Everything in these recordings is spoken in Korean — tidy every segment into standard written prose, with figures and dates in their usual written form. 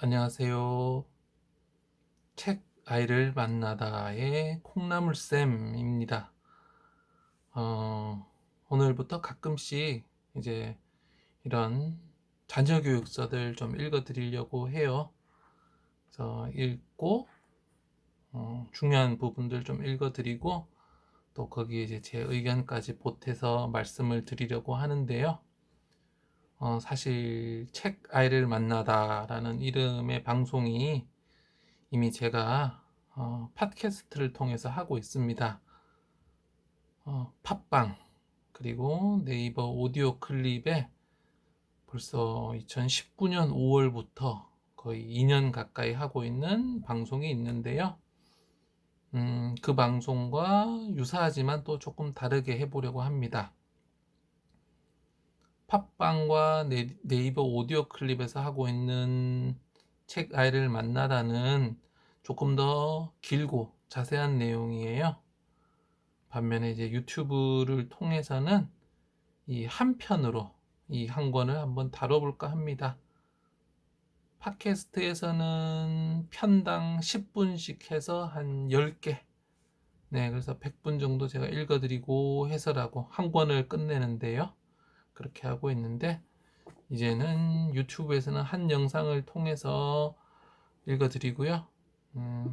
안녕하세요. 책 아이를 만나다의 콩나물쌤입니다. 오늘부터 가끔씩 이제 이런 자녀 교육서들 좀 읽어 드리려고 해요. 그래서 읽고, 중요한 부분들 좀 읽어 드리고, 또 거기에 이제 제 의견까지 보태서 말씀을 드리려고 하는데요. 사실 책 아이를 만나다라는 이름의 방송이 이미 제가 팟캐스트를 통해서 하고 있습니다. 팟빵 그리고 네이버 오디오 클립에 벌써 2019년 5월부터 거의 2년 가까이 하고 있는 방송이 있는데요. 그 방송과 유사하지만 또 조금 다르게 해보려고 합니다. 팟빵과 네이버 오디오 클립에서 하고 있는 책 아이를 만나다는 조금 더 길고 자세한 내용이에요. 반면에 이제 유튜브를 통해서는 이 한 편으로 이 한 권을 한번 다뤄볼까 합니다. 팟캐스트에서는 편당 10분씩 해서 한 10개. 네, 그래서 100분 정도 제가 읽어드리고 해설하고 한 권을 끝내는데요. 그렇게 하고 있는데, 이제는 유튜브에서는 한 영상을 통해서 읽어드리고요.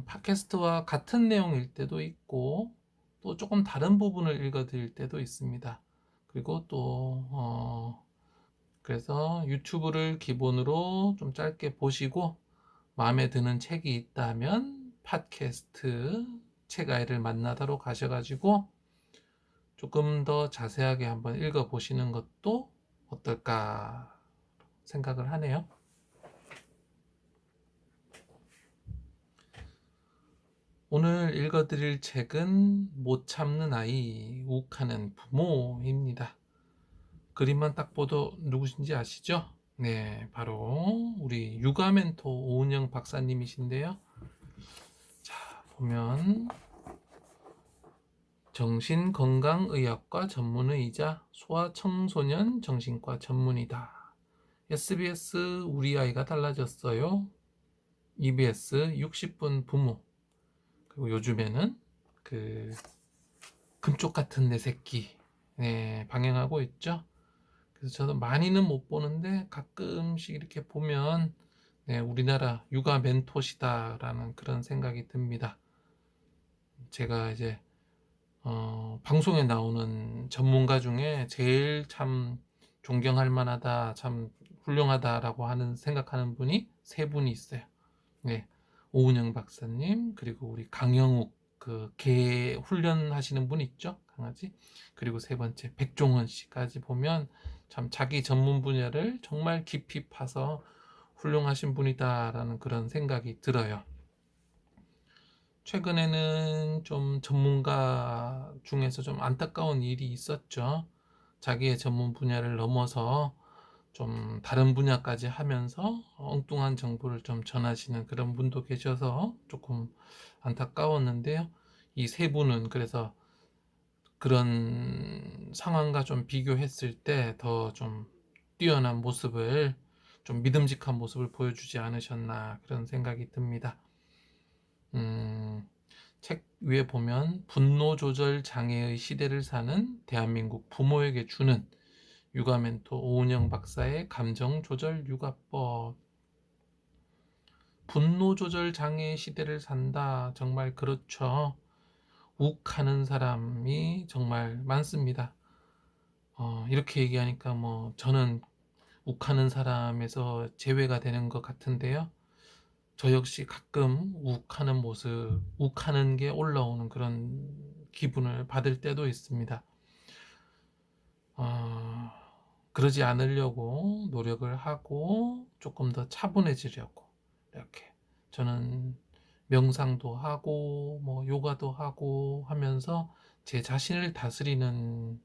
팟캐스트와 같은 내용일 때도 있고, 또 조금 다른 부분을 읽어드릴 때도 있습니다. 그리고 또, 그래서 유튜브를 기본으로 좀 짧게 보시고, 마음에 드는 책이 있다면, 팟캐스트 책 아이를 만나다로 가셔가지고, 조금 더 자세하게 한번 읽어보시는 것도 어떨까 생각을 하네요. 오늘 읽어드릴 책은 못 참는 아이, 욱하는 부모입니다. 그림만 딱 봐도 누구신지 아시죠? 네, 바로 우리 육아 멘토 오은영 박사님이신데요. 자, 보면 정신건강의학과 전문의이자 소아청소년 정신과 전문의다. SBS 우리 아이가 달라졌어요. EBS 60분 부모. 그리고 요즘에는 그 금쪽 같은 내 새끼, 네, 방영하고 있죠. 그래서 저도 많이는 못 보는데 가끔씩 이렇게 보면, 네, 우리나라 육아 멘토시다라는 그런 생각이 듭니다. 제가 이제 방송에 나오는 전문가 중에 제일 참 존경할 만하다, 참 훌륭하다라고 하는 생각하는 분이 세 분이 있어요. 네, 오은영 박사님, 그리고 우리 강영욱 그 개 훈련하시는 분 있죠, 강아지. 그리고 세 번째 백종원 씨까지 보면 참 자기 전문 분야를 정말 깊이 파서 훌륭하신 분이다라는 그런 생각이 들어요. 최근에는 좀 전문가 중에서 좀 안타까운 일이 있었죠. 자기의 전문 분야를 넘어서 좀 다른 분야까지 하면서 엉뚱한 정보를 좀 전하시는 그런 분도 계셔서 조금 안타까웠는데요. 이 세 분은 그래서 그런 상황과 좀 비교했을 때 더 좀 뛰어난 모습을, 좀 믿음직한 모습을 보여주지 않으셨나 그런 생각이 듭니다. 음, 책 위에 보면 분노 조절 장애의 시대를 사는 대한민국 부모에게 주는 육아 멘토 오은영 박사의 감정 조절 육아법. 분노 조절 장애 시대를 산다. 정말 그렇죠. 욱하는 사람이 정말 많습니다. 이렇게 얘기하니까 뭐 저는 욱하는 사람에서 제외가 되는 것 같은데요. 저 역시 가끔 욱하는 모습, 욱하는 게 올라오는 그런 기분을 받을 때도 있습니다. 어, 그러지 않으려고 노력을 하고 조금 더 차분해지려고 이렇게 저는 명상도 하고 뭐 요가도 하고 하면서 제 자신을 다스리는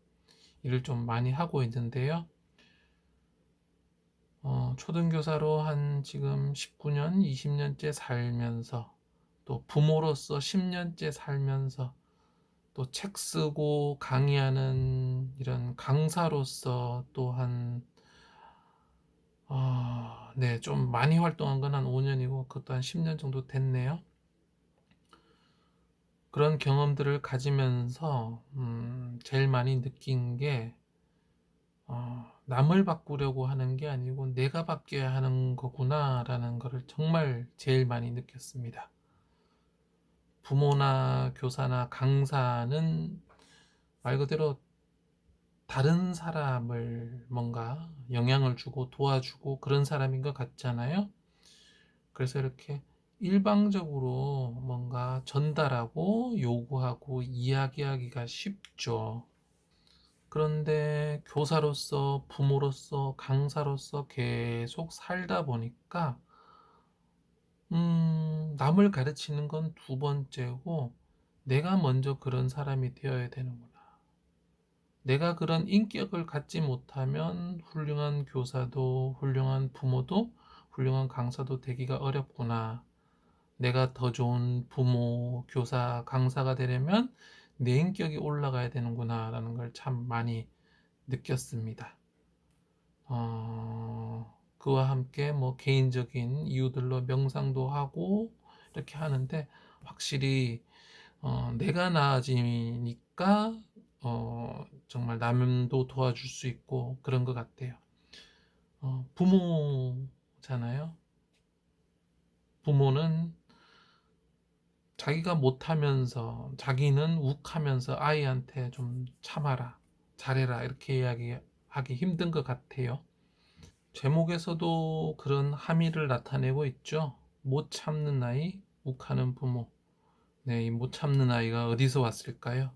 일을 좀 많이 하고 있는데요. 초등교사로 한 지금 19년, 20년째 살면서, 또 부모로서 10년째 살면서, 또 책 쓰고 강의하는 이런 강사로서 또한 네, 좀 많이 활동한 건 한 5년이고 그것도 한 10년 정도 됐네요. 그런 경험들을 가지면서 제일 많이 느낀 게 남을 바꾸려고 하는 게 아니고 내가 바뀌어야 하는 거구나라는 거를 정말 제일 많이 느꼈습니다. 부모나 교사나 강사는 말 그대로 다른 사람을 뭔가 영향을 주고 도와주고 그런 사람인 것 같잖아요. 그래서 이렇게 일방적으로 뭔가 전달하고 요구하고 이야기하기가 쉽죠. 그런데 교사로서, 부모로서, 강사로서 계속 살다 보니까, 남을 가르치는 건 두 번째고, 내가 먼저 그런 사람이 되어야 되는구나. 내가 그런 인격을 갖지 못하면 훌륭한 교사도, 훌륭한 부모도, 훌륭한 강사도 되기가 어렵구나. 내가 더 좋은 부모, 교사, 강사가 되려면 내 인격이 올라가야 되는구나라는 걸 참 많이 느꼈습니다. 그와 함께 뭐 개인적인 이유들로 명상도 하고 이렇게 하는데 확실히 내가 나아지니까 정말 남도 도와줄 수 있고 그런 것 같아요. 부모잖아요. 부모는 자기가 못하면서 자기는 욱하면서 아이한테 좀 참아라, 잘해라 이렇게 이야기하기 힘든 것 같아요. 제목에서도 그런 함의를 나타내고 있죠. 못 참는 아이, 욱하는 부모. 네, 이 못 참는 아이가 어디서 왔을까요?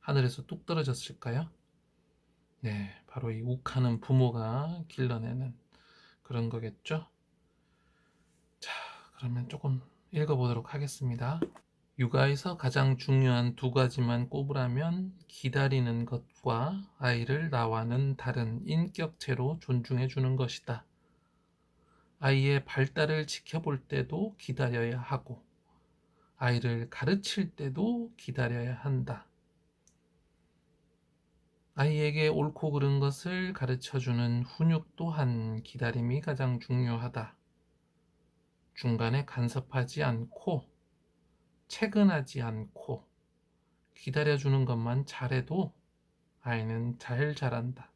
하늘에서 뚝 떨어졌을까요? 네, 바로 이 욱하는 부모가 길러내는 그런 거겠죠. 자, 그러면 조금 읽어보도록 하겠습니다. 육아에서 가장 중요한 두 가지만 꼽으라면 기다리는 것과 아이를 나와는 다른 인격체로 존중해 주는 것이다. 아이의 발달을 지켜볼 때도 기다려야 하고, 아이를 가르칠 때도 기다려야 한다. 아이에게 옳고 그른 것을 가르쳐주는 훈육 또한 기다림이 가장 중요하다. 중간에 간섭하지 않고, 채근하지 않고, 기다려주는 것만 잘해도 아이는 잘 자란다.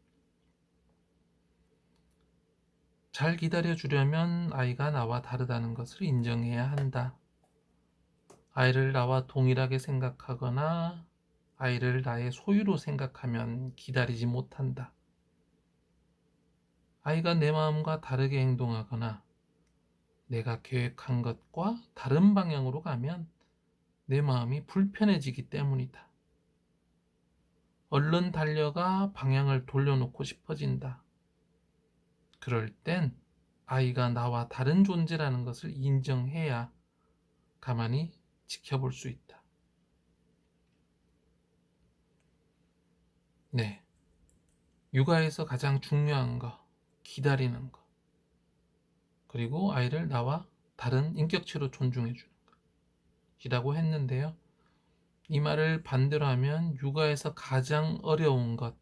잘 기다려주려면 아이가 나와 다르다는 것을 인정해야 한다. 아이를 나와 동일하게 생각하거나 아이를 나의 소유로 생각하면 기다리지 못한다. 아이가 내 마음과 다르게 행동하거나 내가 계획한 것과 다른 방향으로 가면 내 마음이 불편해지기 때문이다. 얼른 달려가 방향을 돌려놓고 싶어진다. 그럴 땐 아이가 나와 다른 존재라는 것을 인정해야 가만히 지켜볼 수 있다. 네. 육아에서 가장 중요한 거, 기다리는 거. 그리고 아이를 나와 다른 인격체로 존중해 주는 것이라고 했는데요. 이 말을 반대로 하면 육아에서 가장 어려운 것,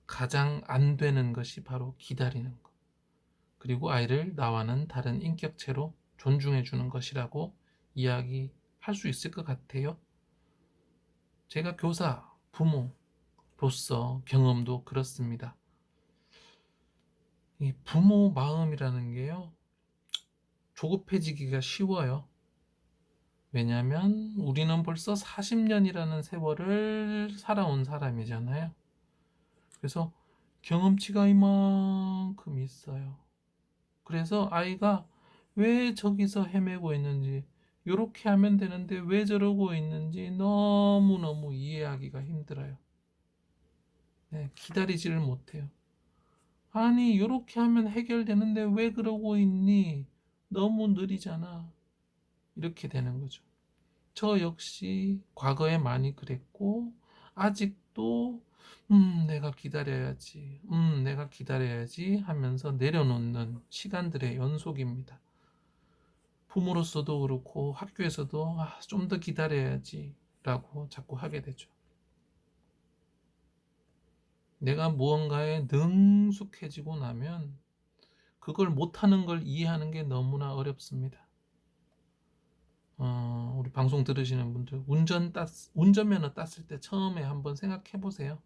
가장 안 되는 것이 바로 기다리는 것. 그리고 아이를 나와는 다른 인격체로 존중해 주는 것이라고 이야기할 수 있을 것 같아요. 제가 교사, 부모로서 경험도 그렇습니다. 이 부모 마음이라는 게요, 조급해지기가 쉬워요. 왜냐하면 우리는 벌써 40년이라는 세월을 살아온 사람이잖아요. 그래서 경험치가 이만큼 있어요. 그래서 아이가 왜 저기서 헤매고 있는지, 이렇게 하면 되는데 왜 저러고 있는지 너무너무 이해하기가 힘들어요. 네, 기다리지를 못해요. 아니, 이렇게 하면 해결되는데 왜 그러고 있니? 너무 느리잖아. 이렇게 되는 거죠. 저 역시 과거에 많이 그랬고, 아직도, 내가 기다려야지, 내가 기다려야지 하면서 내려놓는 시간들의 연속입니다. 부모로서도 그렇고, 학교에서도, 좀 더 기다려야지 라고 자꾸 하게 되죠. 내가 무언가에 능숙해지고 나면 그걸 못하는 걸 이해하는 게 너무나 어렵습니다. 우리 방송 들으시는 분들 운전면허 땄을 때 처음에 한번 생각해 보세요.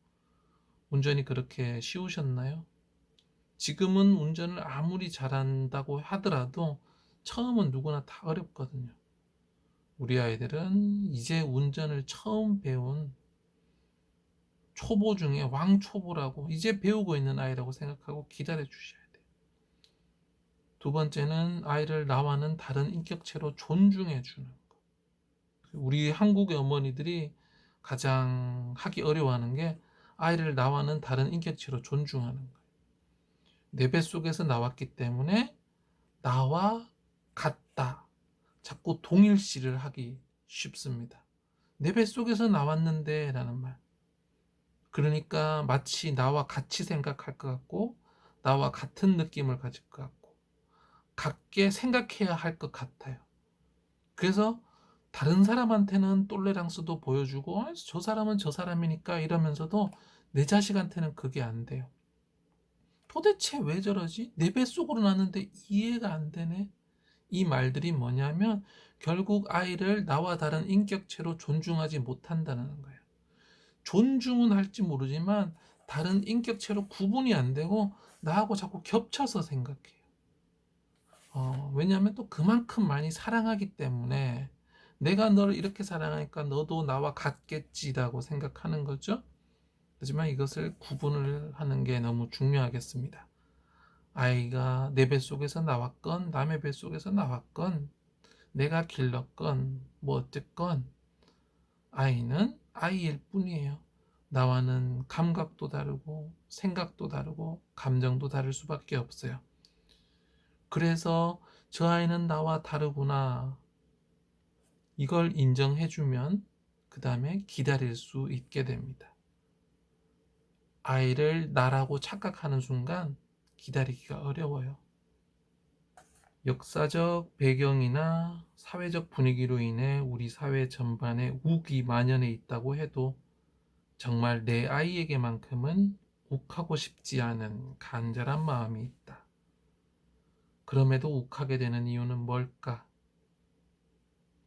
운전이 그렇게 쉬우셨나요? 지금은 운전을 아무리 잘한다고 하더라도 처음은 누구나 다 어렵거든요. 우리 아이들은 이제 운전을 처음 배운 초보 중에 왕초보라고, 이제 배우고 있는 아이라고 생각하고 기다려 주셔야 돼요. 두 번째는 아이를 나와는 다른 인격체로 존중해 주는 거. 우리 한국의 어머니들이 가장 하기 어려워하는 게 아이를 나와는 다른 인격체로 존중하는 거예요. 내 뱃속에서 나왔기 때문에 나와 같다, 자꾸 동일시를 하기 쉽습니다. 내 뱃속에서 나왔는데 라는 말, 그러니까 마치 나와 같이 생각할 것 같고 나와 같은 느낌을 가질 것 같고 같게 생각해야 할 것 같아요. 그래서 다른 사람한테는 똘레랑스도 보여주고 저 사람은 저 사람이니까 이러면서도 내 자식한테는 그게 안 돼요. 도대체 왜 저러지? 내 뱃속으로 났는데 이해가 안 되네. 이 말들이 뭐냐면 결국 아이를 나와 다른 인격체로 존중하지 못한다는 거예요. 존중은 할지 모르지만 다른 인격체로 구분이 안 되고 나하고 자꾸 겹쳐서 생각해요. 왜냐하면 또 그만큼 많이 사랑하기 때문에 내가 너를 이렇게 사랑하니까 너도 나와 같겠지라고 생각하는 거죠. 하지만 이것을 구분을 하는 게 너무 중요하겠습니다. 아이가 내 뱃속에서 나왔건 남의 뱃속에서 나왔건 내가 길렀건 뭐 어쨌건 아이는 아이일 뿐이에요. 나와는 감각도 다르고 생각도 다르고 감정도 다를 수밖에 없어요. 그래서 저 아이는 나와 다르구나, 이걸 인정해주면 그 다음에 기다릴 수 있게 됩니다. 아이를 나라고 착각하는 순간 기다리기가 어려워요. 역사적 배경이나 사회적 분위기로 인해 우리 사회 전반에 욱이 만연해 있다고 해도 정말 내 아이에게만큼은 욱하고 싶지 않은 간절한 마음이 있다. 그럼에도 욱하게 되는 이유는 뭘까?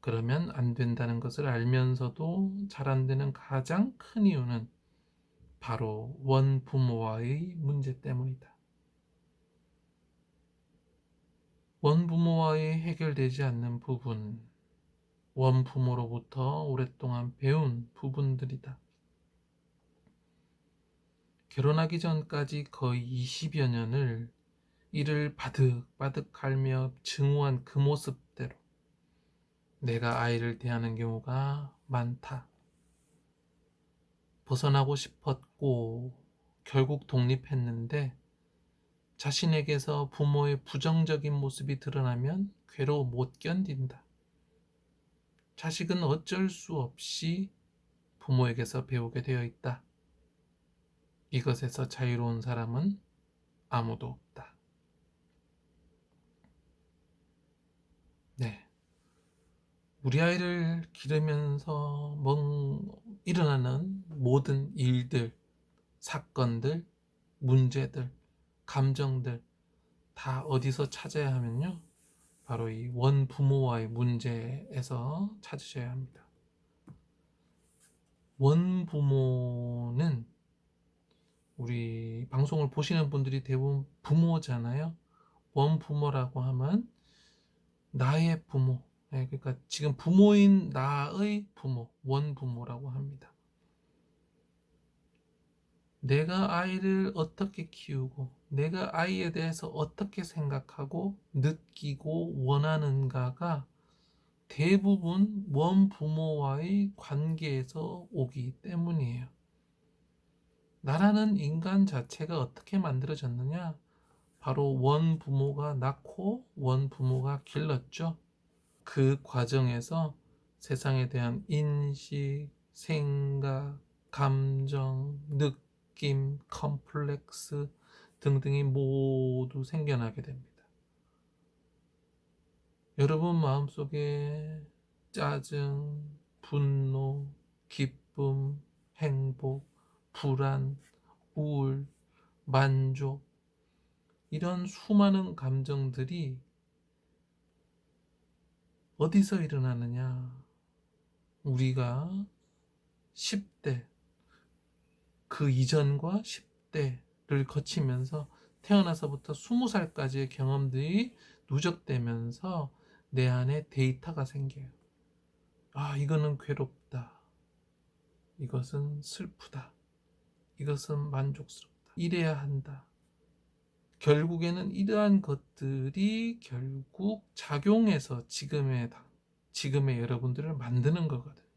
그러면 안 된다는 것을 알면서도 잘 안 되는 가장 큰 이유는 바로 원부모와의 문제 때문이다. 원부모와의 해결되지 않는 부분, 원부모로부터 오랫동안 배운 부분들이다. 결혼하기 전까지 거의 20여 년을 이를 바득바득 갈며 증오한 그 모습대로 내가 아이를 대하는 경우가 많다. 벗어나고 싶었고 결국 독립했는데 자신에게서 부모의 부정적인 모습이 드러나면 괴로워 못 견딘다. 자식은 어쩔 수 없이 부모에게서 배우게 되어 있다. 이것에서 자유로운 사람은 아무도 없다. 네. 우리 아이를 기르면서 일어나는 모든 일들, 사건들, 문제들, 감정들 다 어디서 찾아야 하면요, 바로 이 원부모와의 문제에서 찾으셔야 합니다. 원부모는 우리 방송을 보시는 분들이 대부분 부모잖아요. 원부모라고 하면 나의 부모, 그러니까 지금 부모인 나의 부모, 원부모라고 합니다. 내가 아이를 어떻게 키우고 내가 아이에 대해서 어떻게 생각하고 느끼고 원하는가가 대부분 원부모와의 관계에서 오기 때문이에요. 나라는 인간 자체가 어떻게 만들어졌느냐? 바로 원부모가 낳고 원부모가 길렀죠. 그 과정에서 세상에 대한 인식, 생각, 감정, 느낌, 컴플렉스 등등이 모두 생겨나게 됩니다. 여러분 마음속에 짜증, 분노, 기쁨, 행복, 불안, 우울, 만족, 이런 수많은 감정들이 어디서 일어나느냐? 우리가 10대, 그 이전과 10대를 거치면서 태어나서부터 20살까지의 경험들이 누적되면서 내 안에 데이터가 생겨요. 아, 이거는 괴롭다. 이것은 슬프다. 이것은 만족스럽다. 이래야 한다. 결국에는 이러한 것들이 결국 작용해서 지금의 여러분들을 만드는 거거든요.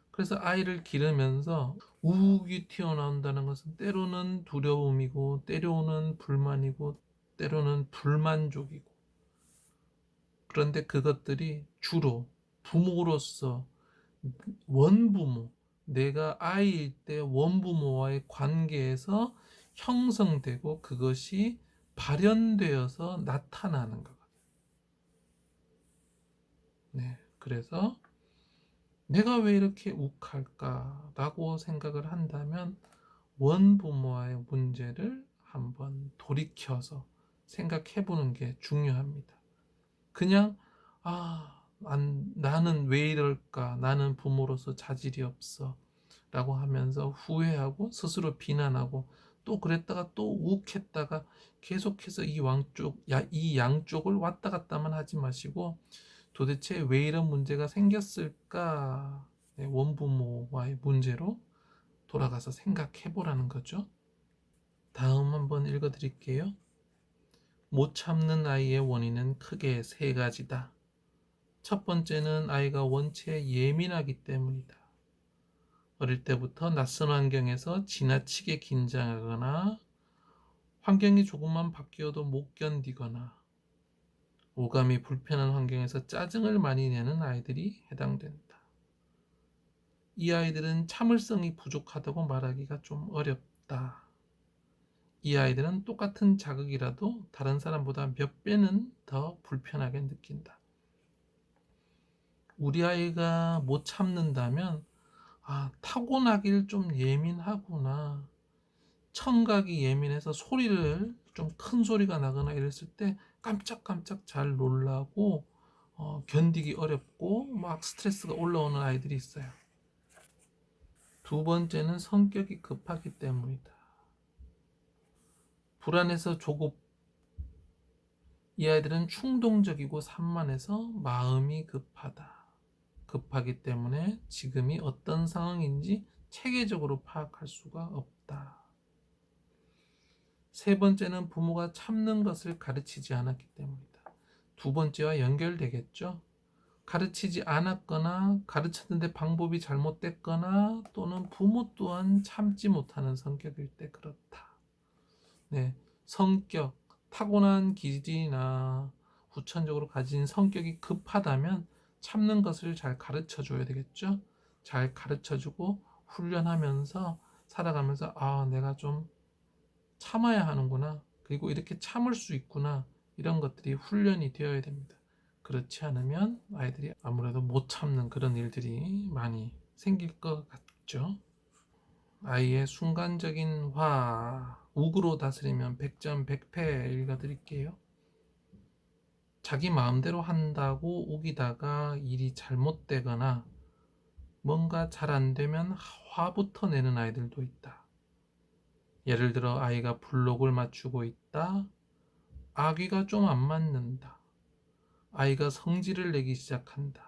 그래서 아이를 기르면서 우욱이 튀어나온다는 것은 때로는 두려움이고, 때로는 불만이고, 때로는 불만족이고, 그런데 그것들이 주로 부모로서 원부모, 내가 아이일 때 원부모와의 관계에서 형성되고 그것이 발현되어서 나타나는 거거든요. 네, 그래서 내가 왜 이렇게 욱할까라고 생각을 한다면 원부모와의 문제를 한번 돌이켜서 생각해 보는 게 중요합니다. 그냥 나는 왜 이럴까? 나는 부모로서 자질이 없어. 라고 하면서 후회하고 스스로 비난하고 또 그랬다가 또 욱했다가 계속해서 이 양쪽을 왔다 갔다만 하지 마시고 도대체 왜 이런 문제가 생겼을까? 네, 원부모와의 문제로 돌아가서 생각해 보라는 거죠. 다음 한번 읽어 드릴게요. 못 참는 아이의 원인은 크게 세 가지다. 첫 번째는 아이가 원체 예민하기 때문이다. 어릴 때부터 낯선 환경에서 지나치게 긴장하거나 환경이 조금만 바뀌어도 못 견디거나 오감이 불편한 환경에서 짜증을 많이 내는 아이들이 해당된다. 이 아이들은 참을성이 부족하다고 말하기가 좀 어렵다. 이 아이들은 똑같은 자극이라도 다른 사람보다 몇 배는 더 불편하게 느낀다. 우리 아이가 못 참는다면 타고나길 좀 예민하구나. 청각이 예민해서 소리를 좀 큰 소리가 나거나 이랬을 때 깜짝깜짝 잘 놀라고 견디기 어렵고 막 스트레스가 올라오는 아이들이 있어요. 두 번째는 성격이 급하기 때문이다. 불안해서 조급, 이 아이들은 충동적이고 산만해서 마음이 급하다. 급하기 때문에 지금이 어떤 상황인지 체계적으로 파악할 수가 없다. 세 번째는 부모가 참는 것을 가르치지 않았기 때문이다. 두 번째와 연결되겠죠. 가르치지 않았거나 가르쳤는데 방법이 잘못됐거나 또는 부모 또한 참지 못하는 성격일 때 그렇다. 네, 성격, 타고난 기질이나 후천적으로 가진 성격이 급하다면 참는 것을 잘 가르쳐 줘야 되겠죠. 잘 가르쳐 주고 훈련하면서 살아가면서 내가 좀 참아야 하는구나. 그리고 이렇게 참을 수 있구나. 이런 것들이 훈련이 되어야 됩니다. 그렇지 않으면 아이들이 아무래도 못 참는 그런 일들이 많이 생길 것 같죠. 아이의 순간적인 우구로 다스리면 100점 100패 읽어드릴게요. 자기 마음대로 한다고 우기다가 일이 잘못되거나 뭔가 잘 안되면 화부터 내는 아이들도 있다. 예를 들어 아이가 블록을 맞추고 있다. 아기가 좀 안 맞는다. 아이가 성질을 내기 시작한다.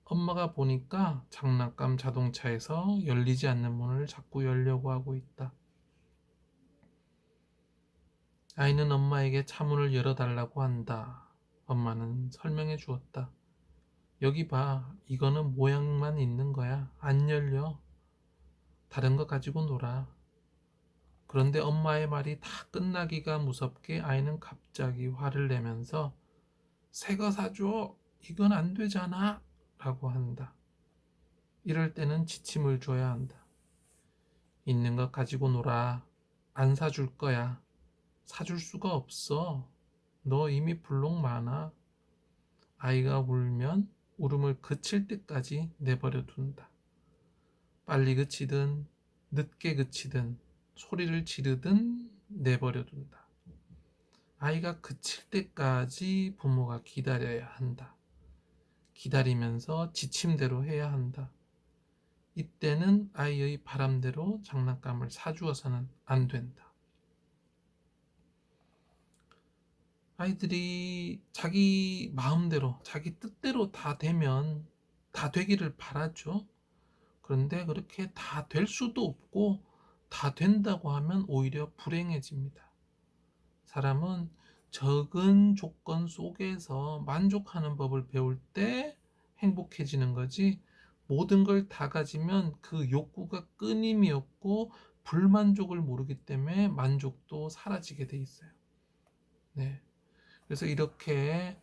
엄마가 보니까 장난감 자동차에서 열리지 않는 문을 자꾸 열려고 하고 있다. 아이는 엄마에게 차문을 열어달라고 한다. 엄마는 설명해 주었다. 여기 봐. 이거는 모양만 있는 거야. 안 열려. 다른 거 가지고 놀아. 그런데 엄마의 말이 다 끝나기가 무섭게 아이는 갑자기 화를 내면서 새 거 사줘. 이건 안 되잖아. 라고 한다. 이럴 때는 지침을 줘야 한다. 있는 것 가지고 놀아. 안 사줄 거야. 사줄 수가 없어. 너 이미 블록 많아. 아이가 울면 울음을 그칠 때까지 내버려 둔다. 빨리 그치든 늦게 그치든 소리를 지르든 내버려 둔다. 아이가 그칠 때까지 부모가 기다려야 한다. 기다리면서 지침대로 해야 한다. 이때는 아이의 바람대로 장난감을 사주어서는 안 된다. 아이들이 자기 마음대로, 자기 뜻대로 다 되면 다 되기를 바라죠. 그런데 그렇게 다 될 수도 없고 다 된다고 하면 오히려 불행해집니다. 사람은 적은 조건 속에서 만족하는 법을 배울 때 행복해지는 거지, 모든 걸 다 가지면 그 욕구가 끊임이 없고 불만족을 모르기 때문에 만족도 사라지게 돼 있어요. 네. 그래서 이렇게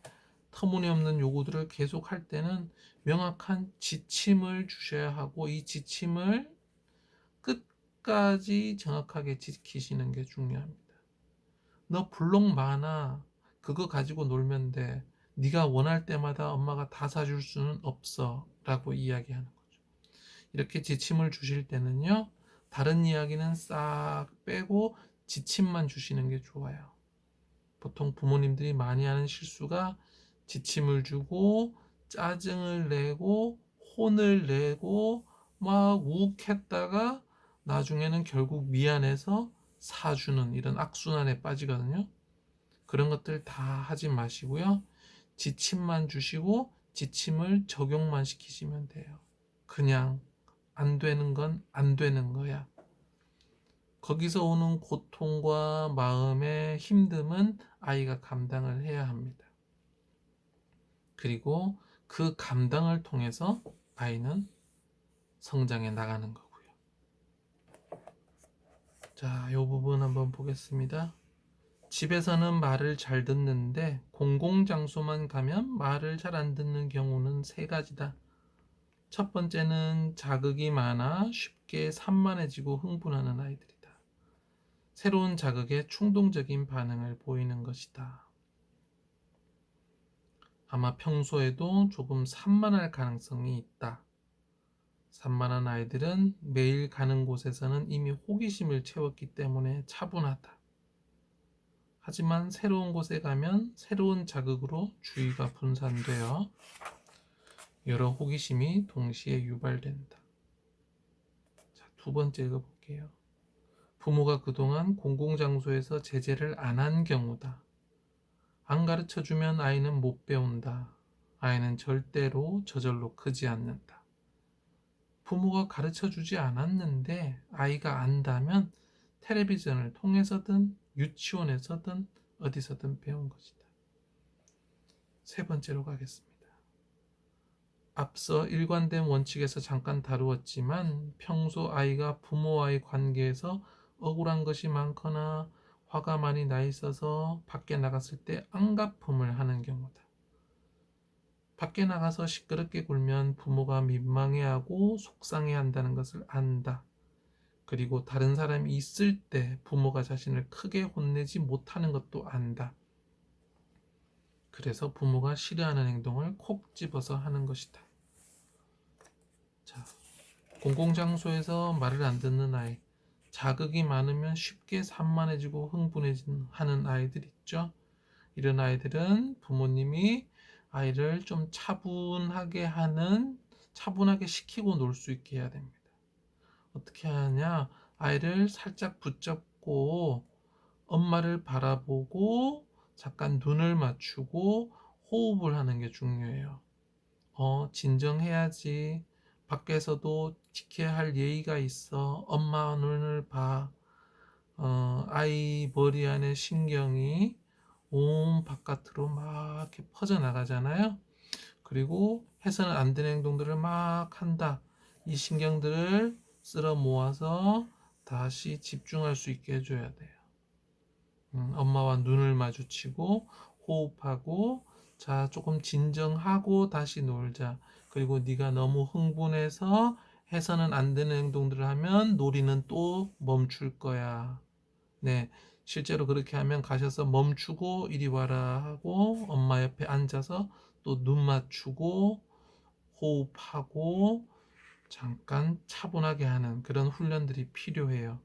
터무니없는 요구들을 계속 할 때는 명확한 지침을 주셔야 하고, 이 지침을 끝까지 정확하게 지키시는 게 중요합니다. 너 블록 많아. 그거 가지고 놀면 돼. 네가 원할 때마다 엄마가 다 사줄 수는 없어. 라고 이야기하는 거죠. 이렇게 지침을 주실 때는요, 다른 이야기는 싹 빼고 지침만 주시는 게 좋아요. 보통 부모님들이 많이 하는 실수가 지침을 주고 짜증을 내고 혼을 내고 막 욱했다가 나중에는 결국 미안해서 사주는 이런 악순환에 빠지거든요. 그런 것들 다 하지 마시고요. 지침만 주시고 지침을 적용만 시키시면 돼요. 그냥 안 되는 건 안 되는 거야. 거기서 오는 고통과 마음의 힘듦은 아이가 감당을 해야 합니다. 그리고 그 감당을 통해서 아이는 성장해 나가는 거고요. 자, 이 부분 한번 보겠습니다. 집에서는 말을 잘 듣는데 공공장소만 가면 말을 잘 안 듣는 경우는 세 가지다. 첫 번째는 자극이 많아 쉽게 산만해지고 흥분하는 아이들이다. 새로운 자극에 충동적인 반응을 보이는 것이다. 아마 평소에도 조금 산만할 가능성이 있다. 산만한 아이들은 매일 가는 곳에서는 이미 호기심을 채웠기 때문에 차분하다. 하지만 새로운 곳에 가면 새로운 자극으로 주의가 분산되어 여러 호기심이 동시에 유발된다. 자, 두 번째 읽어볼게요. 부모가 그동안 공공장소에서 제재를 안 한 경우다. 안 가르쳐주면 아이는 못 배운다. 아이는 절대로 저절로 크지 않는다. 부모가 가르쳐주지 않았는데 아이가 안다면 텔레비전을 통해서든 유치원에서든 어디서든 배운 것이다. 세 번째로 가겠습니다. 앞서 일관된 원칙에서 잠깐 다루었지만 평소 아이가 부모와의 관계에서 억울한 것이 많거나 화가 많이 나 있어서 밖에 나갔을 때 안갚음을 하는 경우다. 밖에 나가서 시끄럽게 굴면 부모가 민망해하고 속상해한다는 것을 안다. 그리고 다른 사람이 있을 때 부모가 자신을 크게 혼내지 못하는 것도 안다. 그래서 부모가 싫어하는 행동을 콕 집어서 하는 것이다. 자, 공공장소에서 말을 안 듣는 아이, 자극이 많으면 쉽게 산만해지고 흥분하는 아이들 있죠. 이런 아이들은 부모님이 아이를 좀 차분하게 시키고 놀 수 있게 해야 됩니다. 어떻게 하냐? 아이를 살짝 붙잡고 엄마를 바라보고 잠깐 눈을 맞추고 호흡을 하는 게 중요해요. 진정해야지. 밖에서도 지켜야 할 예의가 있어. 엄마 눈을 봐. 아이 머리 안에 신경이 온 바깥으로 막 이렇게 퍼져나가잖아요. 그리고 해서는 안 되는 행동들을 막 한다. 이 신경들을 쓸어 모아서 다시 집중할 수 있게 해줘야 돼요. 엄마와 눈을 마주치고 호흡하고, 자, 조금 진정하고 다시 놀자. 그리고 네가 너무 흥분해서 해서는 안 되는 행동들을 하면 놀이는 또 멈출 거야. 네, 실제로 그렇게 하면 가셔서 멈추고 이리 와라 하고 엄마 옆에 앉아서 또 눈 맞추고 호흡하고 잠깐 차분하게 하는 그런 훈련들이 필요해요.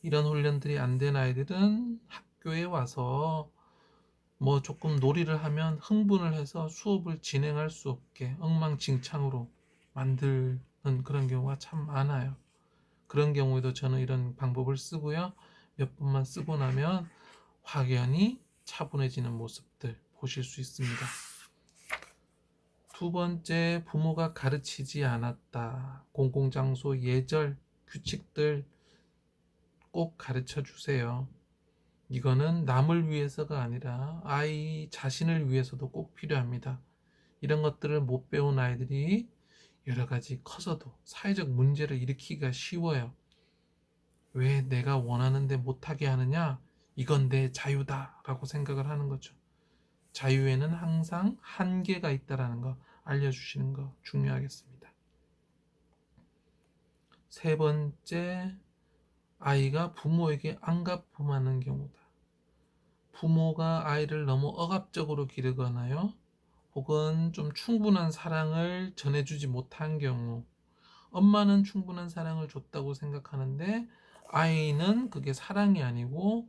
이런 훈련들이 안 된 아이들은 학교에 와서 뭐 조금 놀이를 하면 흥분을 해서 수업을 진행할 수 없게 엉망진창으로 만드는 그런 경우가 참 많아요. 그런 경우에도 저는 이런 방법을 쓰고요. 몇 번만 쓰고 나면 확연히 차분해지는 모습들 보실 수 있습니다. 두 번째, 부모가 가르치지 않았다. 공공장소 예절, 규칙들 꼭 가르쳐 주세요. 이거는 남을 위해서가 아니라 아이 자신을 위해서도 꼭 필요합니다. 이런 것들을 못 배운 아이들이 여러 가지 커서도 사회적 문제를 일으키기가 쉬워요. 왜 내가 원하는데 못하게 하느냐? 이건 내 자유다 라고 생각을 하는 거죠. 자유에는 항상 한계가 있다는 거 알려주시는 거 중요하겠습니다. 세 번째, 아이가 부모에게 안가품하는 경우다. 부모가 아이를 너무 억압적으로 기르거나요, 혹은 좀 충분한 사랑을 전해주지 못한 경우, 엄마는 충분한 사랑을 줬다고 생각하는데 아이는 그게 사랑이 아니고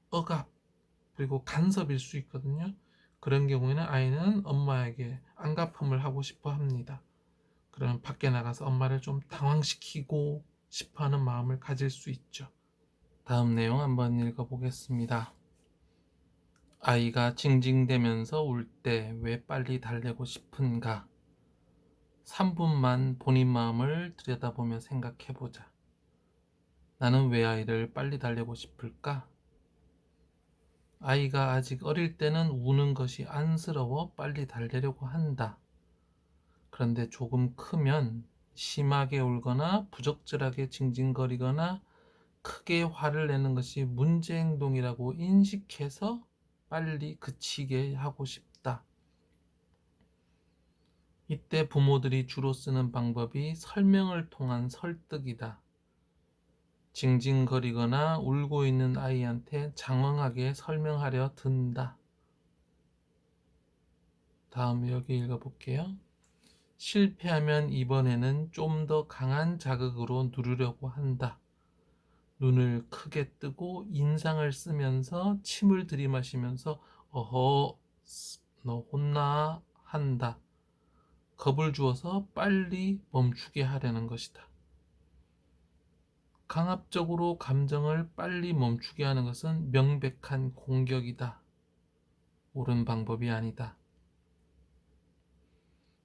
억압 그리고 간섭일 수 있거든요. 그런 경우에는 아이는 엄마에게 안갚음을 하고 싶어 합니다. 그러면 밖에 나가서 엄마를 좀 당황시키고 싶어하는 마음을 가질 수 있죠. 다음 내용 한번 읽어보겠습니다. 아이가 징징대면서 울 때 왜 빨리 달래고 싶은가? 3분만 본인 마음을 들여다보며 생각해보자. 나는 왜 아이를 빨리 달래고 싶을까? 아이가 아직 어릴 때는 우는 것이 안쓰러워 빨리 달래려고 한다. 그런데 조금 크면 심하게 울거나 부적절하게 징징거리거나 크게 화를 내는 것이 문제 행동이라고 인식해서 빨리 그치게 하고 싶다. 이때 부모들이 주로 쓰는 방법이 설명을 통한 설득이다. 징징거리거나 울고 있는 아이한테 장황하게 설명하려 든다. 다음 여기 읽어볼게요. 실패하면 이번에는 좀 더 강한 자극으로 누르려고 한다. 눈을 크게 뜨고 인상을 쓰면서 침을 들이마시면서 어허, 너 혼나 한다. 겁을 주어서 빨리 멈추게 하려는 것이다. 강압적으로 감정을 빨리 멈추게 하는 것은 명백한 공격이다. 옳은 방법이 아니다.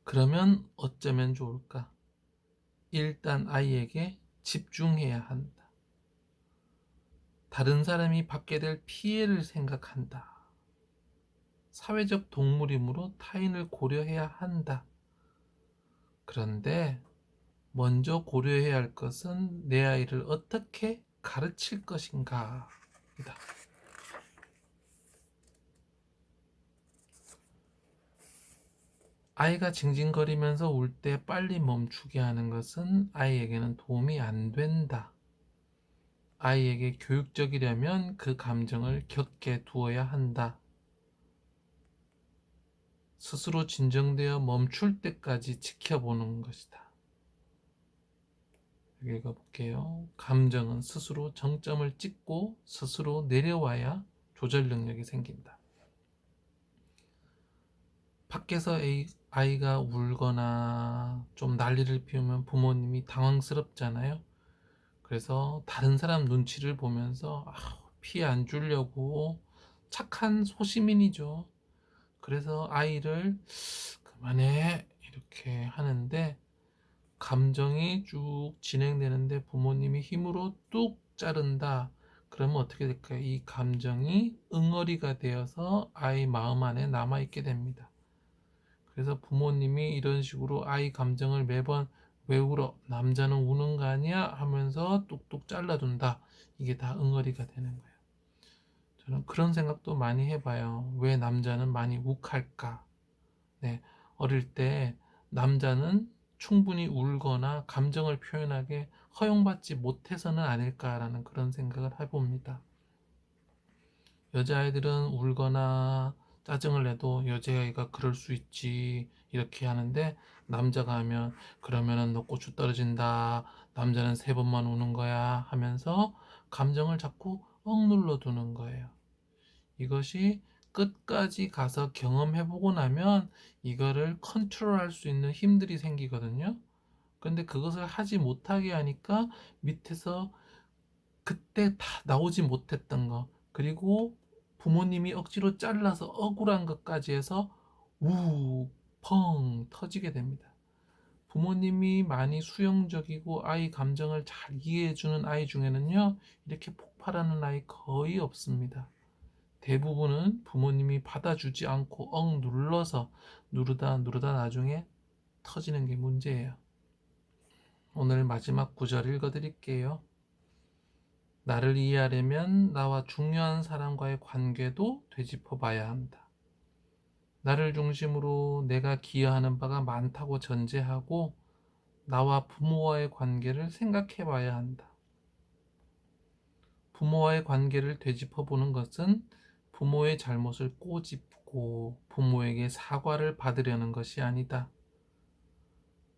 그러면 어쩌면 좋을까? 일단 아이에게 집중해야 한다. 다른 사람이 받게 될 피해를 생각한다. 사회적 동물이므로 타인을 고려해야 한다. 그런데 먼저 고려해야 할 것은 내 아이를 어떻게 가르칠 것인가 이다. 아이가 징징거리면서 울 때 빨리 멈추게 하는 것은 아이에게는 도움이 안 된다. 아이에게 교육적이려면 그 감정을 겪게 두어야 한다. 스스로 진정되어 멈출 때까지 지켜보는 것이다. 여기 읽어볼게요. 감정은 스스로 정점을 찍고 스스로 내려와야 조절 능력이 생긴다. 밖에서 아이가 울거나 좀 난리를 피우면 부모님이 당황스럽잖아요. 그래서 다른 사람 눈치를 보면서 피해 안 주려고 착한 소시민이죠. 그래서 아이를 그만해 이렇게 하는데 감정이 쭉 진행되는데 부모님이 힘으로 뚝 자른다. 그러면 어떻게 될까요? 이 감정이 응어리가 되어서 아이 마음 안에 남아있게 됩니다. 그래서 부모님이 이런 식으로 아이 감정을 매번 왜 울어? 남자는 우는 거 아니야? 하면서 뚝뚝 잘라둔다. 이게 다 응어리가 되는 거예요. 저는 그런 생각도 많이 해봐요. 왜 남자는 많이 욱할까? 네, 어릴 때 남자는 충분히 울거나 감정을 표현하게 허용받지 못해서는 아닐까라는 그런 생각을 해봅니다. 여자아이들은 울거나 짜증을 내도 여자애가 그럴 수 있지 이렇게 하는데, 남자가 하면 그러면은 너 고추 떨어진다, 남자는 3번만 우는 거야 하면서 감정을 자꾸 억눌러 두는 거예요. 이것이 끝까지 가서 경험해보고 나면 이거를 컨트롤할 수 있는 힘들이 생기거든요. 근데 그것을 하지 못하게 하니까 밑에서 그때 다 나오지 못했던 거, 그리고 부모님이 억지로 잘라서 억울한 것까지 해서 우, 펑 터지게 됩니다. 부모님이 많이 수용적이고 아이 감정을 잘 이해해주는 아이 중에는요, 이렇게 폭발하는 아이 거의 없습니다. 대부분은 부모님이 받아주지 않고 억 눌러서 누르다 누르다 나중에 터지는 게 문제예요. 오늘 마지막 구절 읽어드릴게요. 나를 이해하려면 나와 중요한 사람과의 관계도 되짚어 봐야 한다. 나를 중심으로 내가 기여하는 바가 많다고 전제하고 나와 부모와의 관계를 생각해 봐야 한다. 부모와의 관계를 되짚어 보는 것은 부모의 잘못을 꼬집고 부모에게 사과를 받으려는 것이 아니다.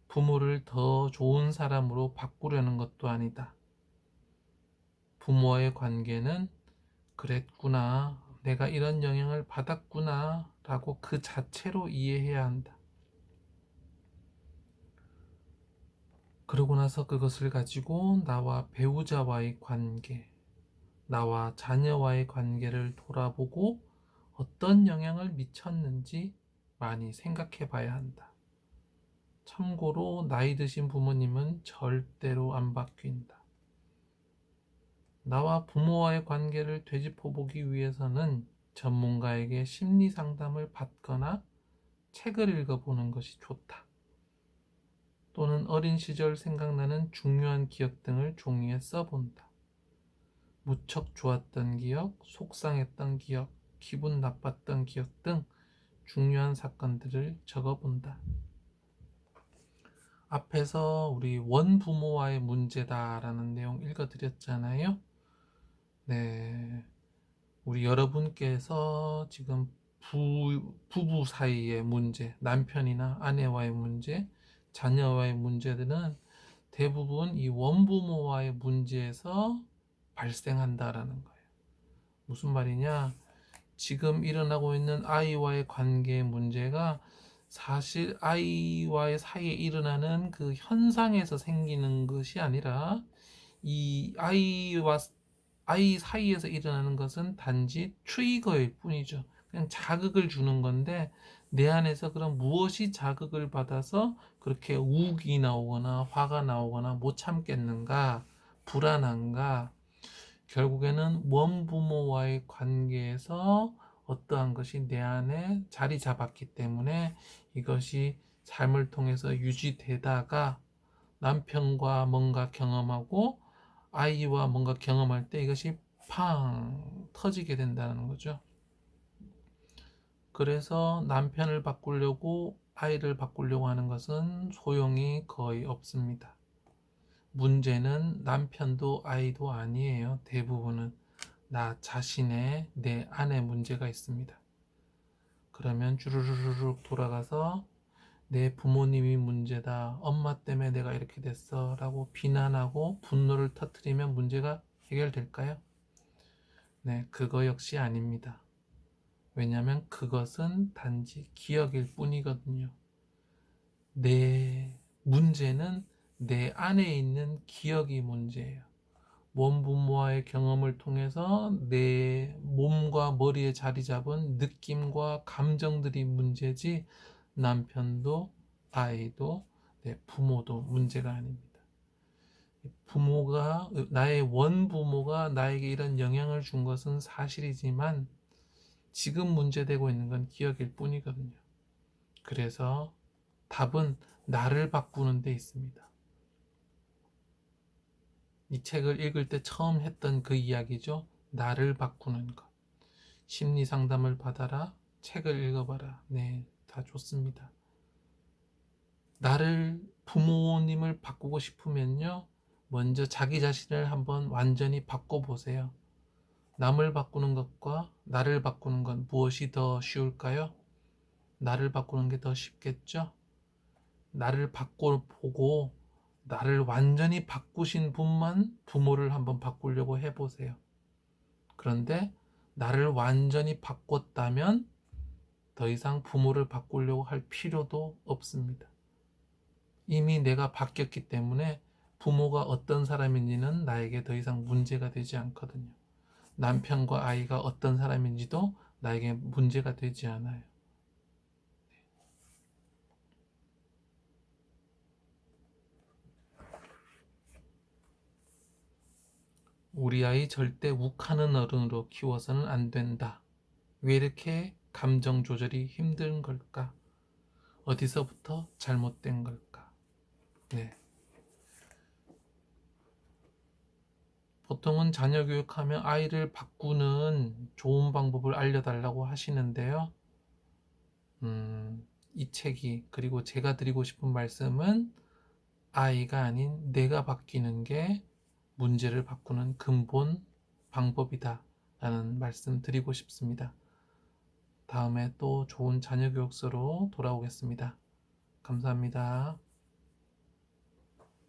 부모를 더 좋은 사람으로 바꾸려는 것도 아니다. 부모와의 관계는 그랬구나, 내가 이런 영향을 받았구나 라고 그 자체로 이해해야 한다. 그러고 나서 그것을 가지고 나와 배우자와의 관계, 나와 자녀와의 관계를 돌아보고 어떤 영향을 미쳤는지 많이 생각해 봐야 한다. 참고로 나이 드신 부모님은 절대로 안 바뀐다. 나와 부모와의 관계를 되짚어 보기 위해서는 전문가에게 심리 상담을 받거나 책을 읽어보는 것이 좋다. 또는 어린 시절 생각나는 중요한 기억 등을 종이에 써본다. 무척 좋았던 기억, 속상했던 기억, 기분 나빴던 기억 등 중요한 사건들을 적어본다. 앞에서 우리 원부모와의 문제다라는 내용 읽어드렸잖아요. 네, 우리 여러분께서 지금 부부 사이의 문제, 남편이나 아내와의 문제, 자녀와의 문제들은 대부분 이 원부모와의 문제에서 발생한다라는 거예요. 무슨 말이냐? 지금 일어나고 있는 아이와의 관계의 문제가 사실 아이와의 사이에 일어나는 그 현상에서 생기는 것이 아니라 이 아이 사이에서 일어나는 것은 단지 트리거일 뿐이죠. 그냥 자극을 주는 건데, 내 안에서 그런 무엇이 자극을 받아서 그렇게 우욱이 나오거나 화가 나오거나 못 참겠는가, 불안한가, 결국에는 원부모와의 관계에서 어떠한 것이 내 안에 자리 잡았기 때문에 이것이 삶을 통해서 유지되다가 남편과 뭔가 경험하고 아이와 뭔가 경험할 때 이것이 팡 터지게 된다는 거죠. 그래서 남편을 바꾸려고 아이를 바꾸려고 하는 것은 소용이 거의 없습니다. 문제는 남편도 아이도 아니에요. 대부분은 나 자신의 내 안에 문제가 있습니다. 그러면 주르르륵 돌아가서 내 부모님이 문제다, 엄마 때문에 내가 이렇게 됐어 라고 비난하고 분노를 터뜨리면 문제가 해결될까요? 네, 그거 역시 아닙니다. 왜냐하면 그것은 단지 기억일 뿐이거든요. 내 문제는 내 안에 있는 기억이 문제예요. 원부모와의 경험을 통해서 내 몸과 머리에 자리 잡은 느낌과 감정들이 문제지, 남편도 아이도 내 부모도 문제가 아닙니다. 부모가, 나의 원부모가 나에게 이런 영향을 준 것은 사실이지만 지금 문제되고 있는 건 기억일 뿐이거든요. 그래서 답은 나를 바꾸는 데 있습니다. 이 책을 읽을 때 처음 했던 그 이야기죠. 나를 바꾸는 것. 심리 상담을 받아라. 책을 읽어봐라. 네, 다 좋습니다. 부모님을 바꾸고 싶으면요, 먼저 자기 자신을 한번 완전히 바꿔보세요. 남을 바꾸는 것과 나를 바꾸는 건 무엇이 더 쉬울까요? 나를 바꾸는 게 더 쉽겠죠? 나를 바꿔보고 나를 완전히 바꾸신 분만 부모를 한번 바꾸려고 해보세요. 그런데 나를 완전히 바꿨다면 더 이상 부모를 바꾸려고 할 필요도 없습니다. 이미 내가 바뀌었기 때문에 부모가 어떤 사람인지는 나에게 더 이상 문제가 되지 않거든요. 남편과 아이가 어떤 사람인지도 나에게 문제가 되지 않아요. 우리 아이 절대 욱하는 어른으로 키워서는 안 된다. 왜 이렇게 감정 조절이 힘든 걸까? 어디서부터 잘못된 걸까? 네. 보통은 자녀 교육하면 아이를 바꾸는 좋은 방법을 알려달라고 하시는데요. 이 책이, 그리고 제가 드리고 싶은 말씀은 아이가 아닌 내가 바뀌는 게 문제를 바꾸는 근본 방법이다 라는 말씀 드리고 싶습니다. 다음에 또 좋은 자녀 교육서로 돌아오겠습니다. 감사합니다.